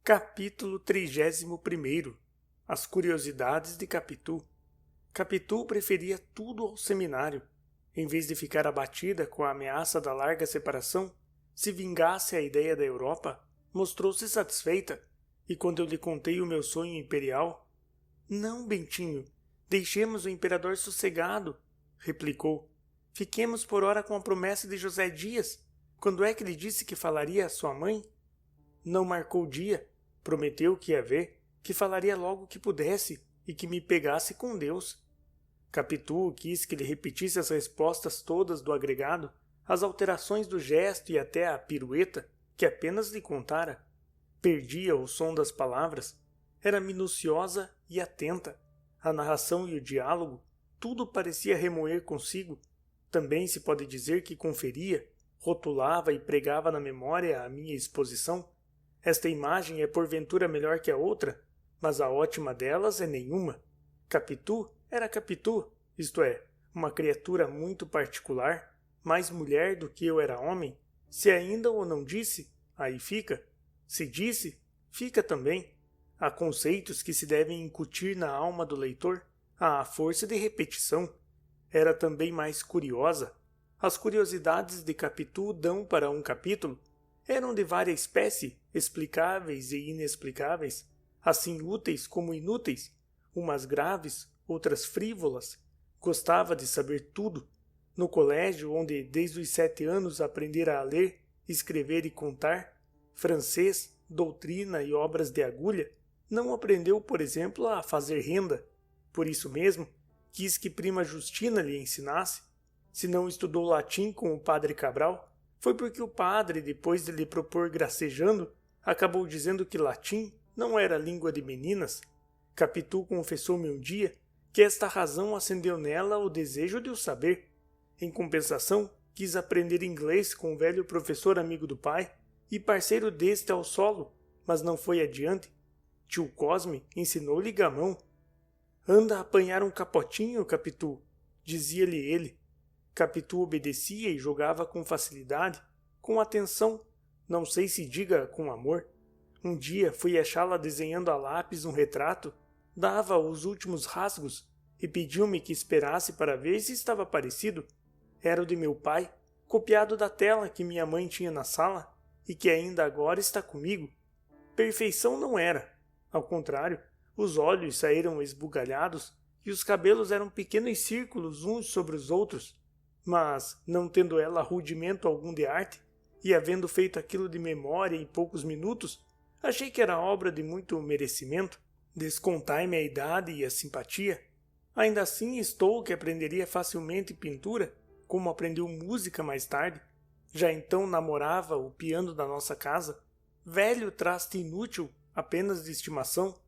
Capítulo 31. As curiosidades de Capitu. Capitu preferia tudo ao seminário. Em vez de ficar abatida com a ameaça da larga separação, se vingasse a ideia da Europa, mostrou-se satisfeita, e quando eu lhe contei o meu sonho imperial, "Não, Bentinho, deixemos o imperador sossegado", replicou. "Fiquemos por ora com a promessa de José Dias. Quando é que lhe disse que falaria à sua mãe?" "Não marcou dia. Prometeu que ia ver, que falaria logo que pudesse e que me pegasse com Deus." Capitu quis que lhe repetisse as respostas todas do agregado, as alterações do gesto e até a pirueta, que apenas lhe contara. Perdia o som das palavras. Era minuciosa e atenta. A narração e o diálogo, tudo parecia remoer consigo. Também se pode dizer que conferia, rotulava e pregava na memória a minha exposição. Esta imagem é porventura melhor que a outra, mas a ótima delas é nenhuma. Capitu era Capitu, isto é, uma criatura muito particular, mais mulher do que eu era homem. Se ainda o não disse, aí fica. Se disse, fica também. Há conceitos que se devem incutir na alma do leitor, à força de repetição. Era também mais curiosa. As curiosidades de Capitu dão para um capítulo. Eram de vária espécie, explicáveis e inexplicáveis, assim úteis como inúteis, umas graves, outras frívolas. Gostava de saber tudo. No colégio, onde desde os 7 anos aprendera a ler, escrever e contar, francês, doutrina e obras de agulha, não aprendeu, por exemplo, a fazer renda. Por isso mesmo, quis que prima Justina lhe ensinasse. Se não estudou latim com o padre Cabral, foi porque o padre, depois de lhe propor gracejando, acabou dizendo que latim não era língua de meninas. Capitu confessou-me um dia que esta razão acendeu nela o desejo de o saber. Em compensação, quis aprender inglês com o velho professor amigo do pai e parceiro deste ao solo, mas não foi adiante. Tio Cosme ensinou-lhe gamão. "Anda a apanhar um capotinho, Capitu", dizia-lhe ele. Capitu obedecia e jogava com facilidade, com atenção, não sei se diga com amor. Um dia fui achá-la desenhando a lápis um retrato, dava os últimos rasgos e pediu-me que esperasse para ver se estava parecido. Era o de meu pai, copiado da tela que minha mãe tinha na sala e que ainda agora está comigo. Perfeição não era. Ao contrário, os olhos saíram esbugalhados e os cabelos eram pequenos círculos uns sobre os outros. Mas, não tendo ela rudimento algum de arte, e havendo feito aquilo de memória em poucos minutos, achei que era obra de muito merecimento. Descontai-me a idade e a simpatia. Ainda assim estou que aprenderia facilmente pintura, como aprendeu música mais tarde. Já então namorava o piano da nossa casa, velho traste inútil, apenas de estimação.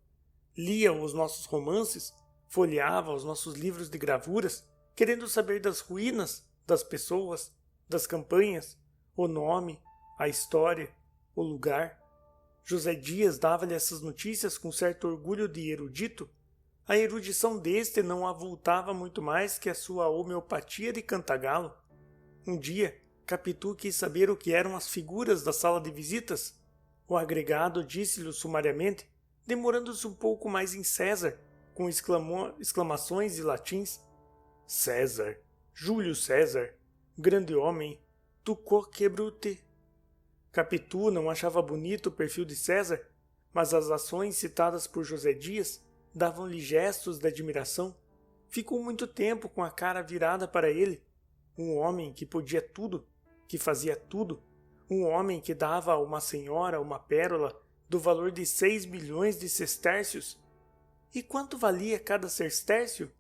Lia os nossos romances, folheava os nossos livros de gravuras, querendo saber das ruínas, das pessoas, das campanhas, o nome, a história, o lugar. José Dias dava-lhe essas notícias com certo orgulho de erudito. A erudição deste não avultava muito mais que a sua homeopatia de cantagalo. Um dia, Capitu quis saber o que eram as figuras da sala de visitas. O agregado disse-lhe sumariamente, demorando-se um pouco mais em César, com exclamações e latins. "César, Júlio César, grande homem, tu quoque brute." Capitu não achava bonito o perfil de César, mas as ações citadas por José Dias davam-lhe gestos de admiração. Ficou muito tempo com a cara virada para ele. Um homem que podia tudo, que fazia tudo. Um homem que dava a uma senhora uma pérola do valor de 6 milhões de sestércios. E quanto valia cada sestércio?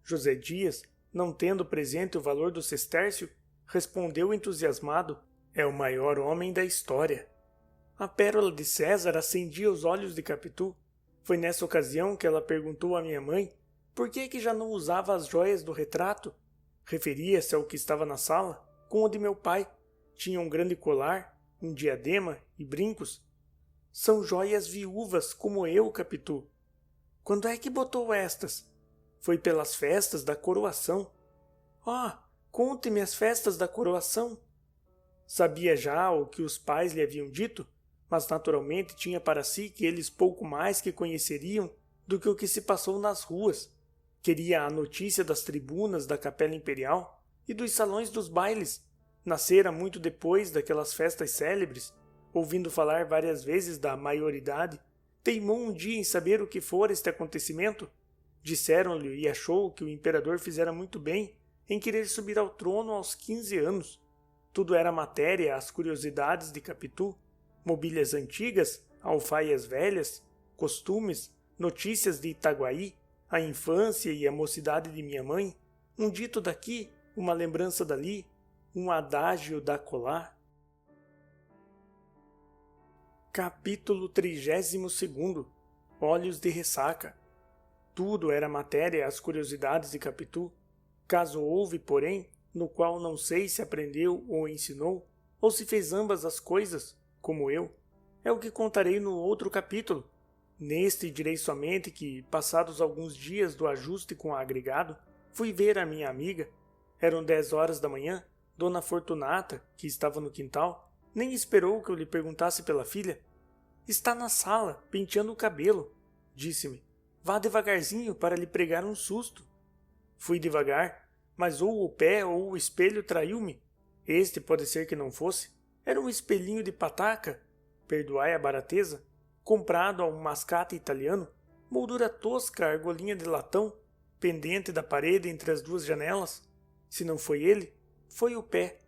José Dias, não tendo presente o valor do sestércio, respondeu entusiasmado: "É o maior homem da história." A pérola de César acendia os olhos de Capitu. Foi nessa ocasião que ela perguntou à minha mãe por que já não usava as joias do retrato. Referia-se ao que estava na sala, com o de meu pai. Tinha um grande colar, um diadema e brincos. "São joias viúvas, como eu, Capitu." "Quando é que botou estas?" "Foi pelas festas da coroação." "Ah, conte-me as festas da coroação." Sabia já o que os pais lhe haviam dito, mas naturalmente tinha para si que eles pouco mais que conheceriam do que o que se passou nas ruas. Queria a notícia das tribunas da Capela Imperial e dos salões dos bailes. Nascera muito depois daquelas festas célebres, ouvindo falar várias vezes da maioridade, teimou um dia em saber o que fora este acontecimento. Disseram-lhe e achou que o imperador fizera muito bem em querer subir ao trono aos 15 anos. Tudo era matéria às curiosidades de Capitu, mobílias antigas, alfaias velhas, costumes, notícias de Itaguaí, a infância e a mocidade de minha mãe, um dito daqui, uma lembrança dali, um adágio da colar. Capítulo 32. Olhos de ressaca. Tudo era matéria às curiosidades de Capitu. Caso houve, porém, no qual não sei se aprendeu ou ensinou, ou se fez ambas as coisas, como eu, é o que contarei no outro capítulo. Neste direi somente que, passados alguns dias do ajuste com o agregado, fui ver a minha amiga. Eram 10 horas da manhã. Dona Fortunata, que estava no quintal, nem esperou que eu lhe perguntasse pela filha. Está na sala, penteando o cabelo, disse-me. Vá devagarzinho para lhe pregar um susto. Fui devagar, mas ou o pé ou o espelho traiu-me. Este pode ser que não fosse. Era um espelhinho de pataca, perdoai a barateza, comprado a um mascate italiano, moldura tosca, argolinha de latão, pendente da parede entre as duas janelas. Se não foi ele, foi o pé,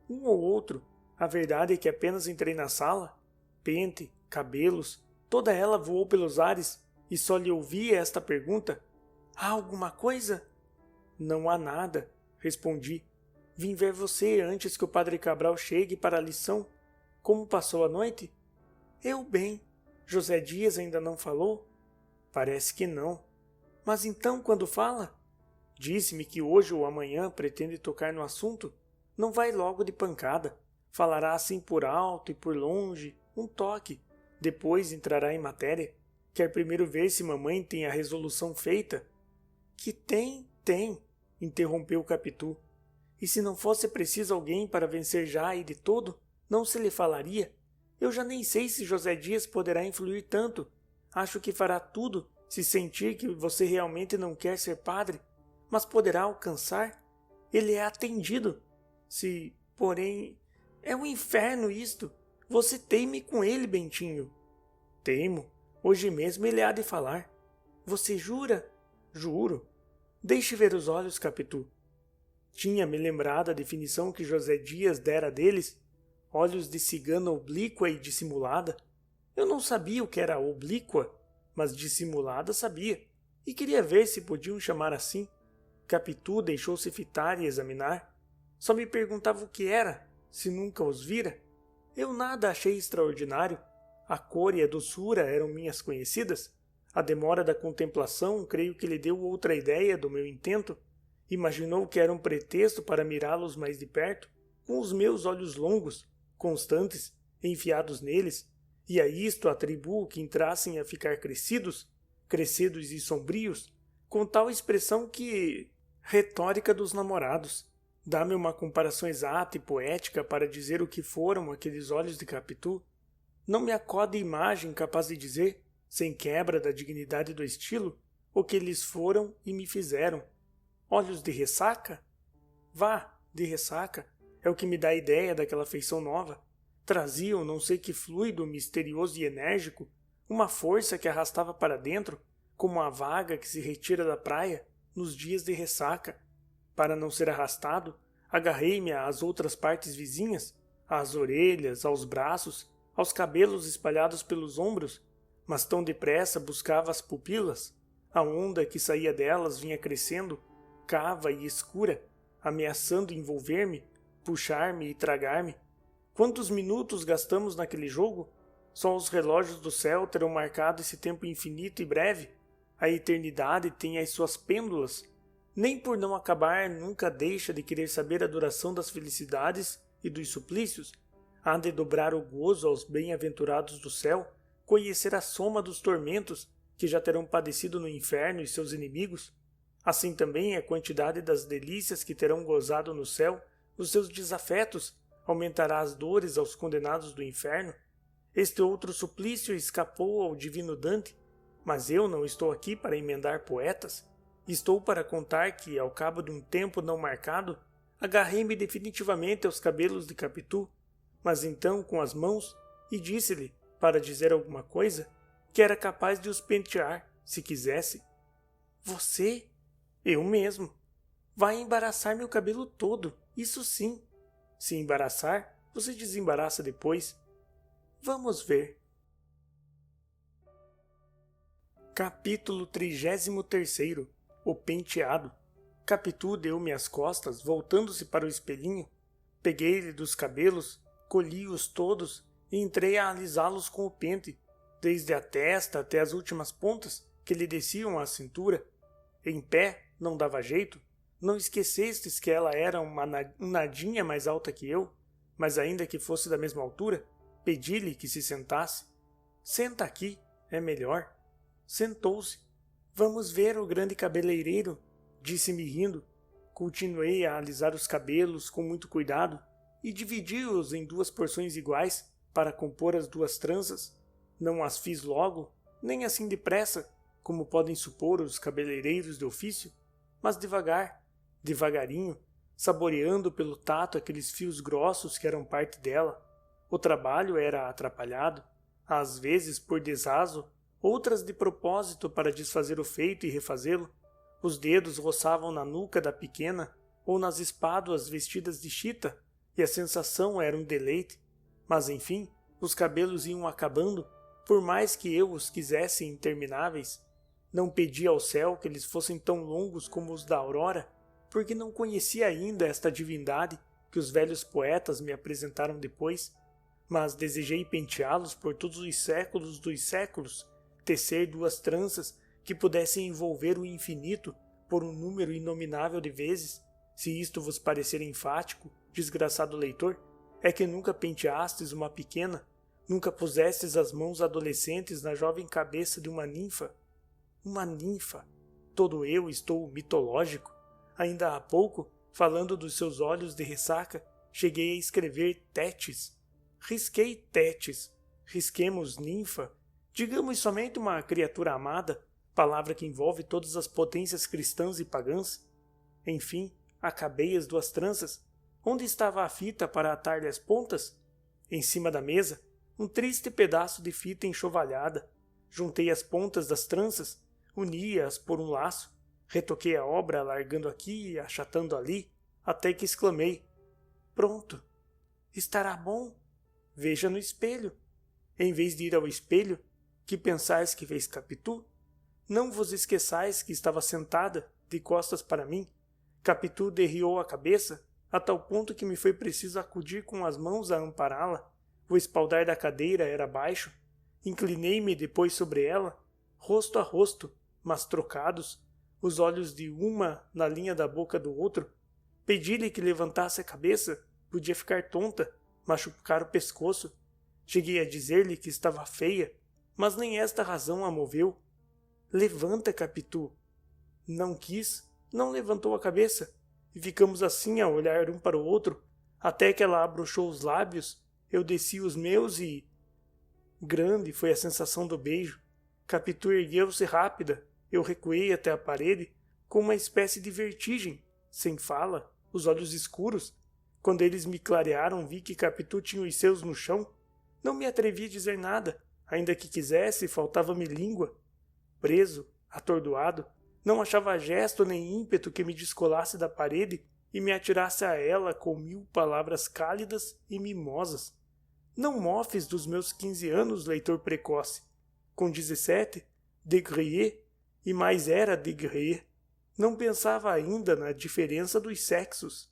um ou outro. A verdade é que apenas entrei na sala, pente, cabelos, toda ela voou pelos ares, e só lhe ouvi esta pergunta: há alguma coisa? Não há nada, respondi. Vim ver você antes que o padre Cabral chegue para a lição. Como passou a noite? Eu bem. José Dias ainda não falou? Parece que não. Mas então, quando fala? Disse-me que hoje ou amanhã pretende tocar no assunto. Não vai logo de pancada. Falará assim por alto e por longe, um toque. Depois entrará em matéria. Quer primeiro ver se mamãe tem a resolução feita? Que tem, interrompeu Capitu. E se não fosse preciso alguém para vencer já e de todo, não se lhe falaria? Eu já nem sei se José Dias poderá influir tanto. Acho que fará tudo se sentir que você realmente não quer ser padre, mas poderá alcançar. Ele é atendido. Se, porém, é um inferno isto. Você teime com ele, Bentinho. Teimo. Hoje mesmo ele há de falar. Você jura? Juro. Deixe ver os olhos, Capitu. Tinha-me lembrado a definição que José Dias dera deles, olhos de cigana oblíqua e dissimulada. Eu não sabia o que era oblíqua, mas dissimulada sabia, e queria ver se podiam chamar assim. Capitu deixou-se fitar e examinar. Só me perguntava o que era, se nunca os vira. Eu nada achei extraordinário. A cor e a doçura eram minhas conhecidas. A demora da contemplação creio que lhe deu outra ideia do meu intento. Imaginou que era um pretexto para mirá-los mais de perto, com os meus olhos longos, constantes, enfiados neles, e a isto atribuo que entrassem a ficar crescidos e sombrios, com tal expressão que... Retórica dos namorados. Dá-me uma comparação exata e poética para dizer o que foram aqueles olhos de Capitu. Não me acode imagem capaz de dizer, sem quebra da dignidade do estilo, o que eles foram e me fizeram. Olhos de ressaca? Vá, de ressaca. É o que me dá a ideia daquela feição nova. Traziam não sei que fluido misterioso e enérgico, uma força que arrastava para dentro, como a vaga que se retira da praia nos dias de ressaca. Para não ser arrastado, agarrei-me às outras partes vizinhas, às orelhas, aos braços, aos cabelos espalhados pelos ombros, mas tão depressa buscava as pupilas. A onda que saía delas vinha crescendo, cava e escura, ameaçando envolver-me, puxar-me e tragar-me. Quantos minutos gastamos naquele jogo? Só os relógios do céu terão marcado esse tempo infinito e breve. A eternidade tem as suas pêndulas. Nem por não acabar nunca deixa de querer saber a duração das felicidades e dos suplícios. Há de dobrar o gozo aos bem-aventurados do céu, conhecer a soma dos tormentos que já terão padecido no inferno e seus inimigos. Assim também a quantidade das delícias que terão gozado no céu os seus desafetos aumentará as dores aos condenados do inferno. Este outro suplício escapou ao divino Dante, mas eu não estou aqui para emendar poetas. Estou para contar que, ao cabo de um tempo não marcado, agarrei-me definitivamente aos cabelos de Capitu, mas então com as mãos, e disse-lhe, para dizer alguma coisa, que era capaz de os pentear, se quisesse. Você? Eu mesmo. Vai embaraçar meu cabelo todo, isso sim. Se embaraçar, você desembaraça depois. Vamos ver. Capítulo 33. O penteado. Capitu deu-me as costas, voltando-se para o espelhinho. Peguei-lhe dos cabelos, colhi-os todos e entrei a alisá-los com o pente, desde a testa até as últimas pontas, que lhe desciam à cintura. Em pé, não dava jeito. Não esquecestes que ela era um nadinha mais alta que eu, mas ainda que fosse da mesma altura, pedi-lhe que se sentasse. Senta aqui, é melhor. Sentou-se. Vamos ver o grande cabeleireiro, disse-me rindo. Continuei a alisar os cabelos com muito cuidado e dividi-os em 2 porções iguais para compor as 2 tranças. Não as fiz logo, nem assim depressa, como podem supor os cabeleireiros de ofício, mas devagarinho, saboreando pelo tato aqueles fios grossos que eram parte dela. O trabalho era atrapalhado, às vezes por desazo, outras de propósito para desfazer o feito e refazê-lo. Os dedos roçavam na nuca da pequena ou nas espáduas vestidas de chita, e a sensação era um deleite. Mas, enfim, os cabelos iam acabando, por mais que eu os quisesse intermináveis. Não pedi ao céu que eles fossem tão longos como os da aurora, porque não conhecia ainda esta divindade que os velhos poetas me apresentaram depois, mas desejei penteá-los por todos os séculos dos séculos, tecer 2 tranças que pudessem envolver o infinito por um número inominável de vezes. Se isto vos parecer enfático, desgraçado leitor, é que nunca penteastes uma pequena, nunca pusestes as mãos adolescentes na jovem cabeça de uma ninfa. Uma ninfa. Todo eu estou mitológico. Ainda há pouco, falando dos seus olhos de ressaca, cheguei a escrever Tétis. Risquei Tétis. Risquemos ninfa. Digamos somente uma criatura amada, palavra que envolve todas as potências cristãs e pagãs. Enfim, acabei as 2 tranças. Onde estava a fita para atar-lhe as pontas? Em cima da mesa, um triste pedaço de fita enxovalhada. Juntei as pontas das tranças, uni-as por um laço, retoquei a obra alargando aqui e achatando ali, até que exclamei: pronto! Estará bom? Veja no espelho. Em vez de ir ao espelho, que pensais que fez Capitu? Não vos esqueçais que estava sentada, de costas para mim. Capitu derriou a cabeça, a tal ponto que me foi preciso acudir com as mãos a ampará-la. O espaldar da cadeira era baixo. Inclinei-me depois sobre ela, rosto a rosto, mas trocados, os olhos de uma na linha da boca do outro. Pedi-lhe que levantasse a cabeça, podia ficar tonta, machucar o pescoço. Cheguei a dizer-lhe que estava feia, mas nem esta razão a moveu. Levanta, Capitu. Não quis, não levantou a cabeça, e ficamos assim a olhar um para o outro, até que ela abrochou os lábios, eu desci os meus e... Grande foi a sensação do beijo. Capitu ergueu-se rápida, eu recuei até a parede, com uma espécie de vertigem, sem fala, os olhos escuros. Quando eles me clarearam, vi que Capitu tinha os seus no chão. Não me atrevi a dizer nada, ainda que quisesse, faltava-me língua. Preso, atordoado, não achava gesto nem ímpeto que me descolasse da parede e me atirasse a ela com 1000 palavras cálidas e mimosas. Não mofes dos meus 15 anos, leitor precoce. Com 17, degrier, e mais era degrier. Não pensava ainda na diferença dos sexos.